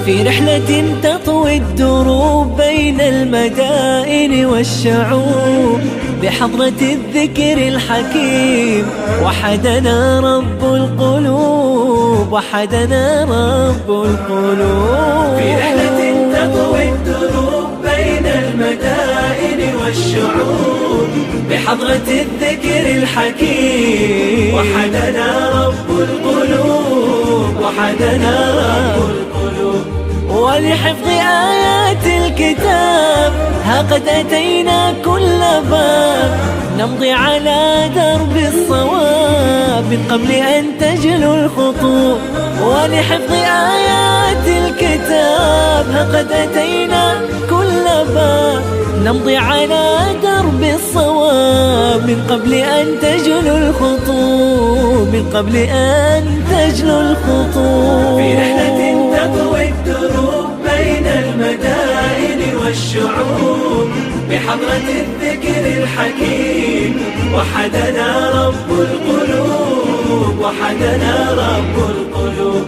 في رحلة تطوي الدروب بين المدائن والشعوب، بحضرة الذكر الحكيم وحدنا رب القلوب، وحدنا رب القلوب. في رحلة تطوي الدروب بين المدائن والشعوب، بحضرة الذكر الحكيم وحدنا رب القلوب، وحدنا رب القلوب. ولحفظ آيات الكتاب ها قد أتينا كل باب، نمضي على درب الصواب من قبل أن تجلو الخطوب. ولحفظ آيات الكتاب ها قد أتينا كل باب، نمضي على درب الصواب من قبل أن تجلو الخطوب، من قبل أن تجلو الخطوب. في رحلة تطوي الدروب بين المدائن والشعوب، بحضرة الذكر الحكيم وحدنا رب القلوب، وحدنا رب القلوب.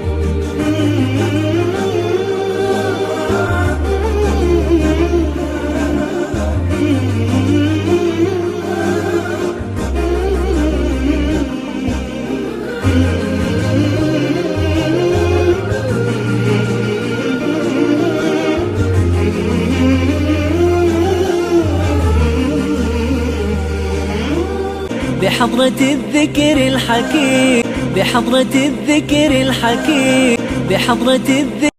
بحضرة الذكر الحكيم، بحضرة الذكر الحكيم، بحضرة الذكر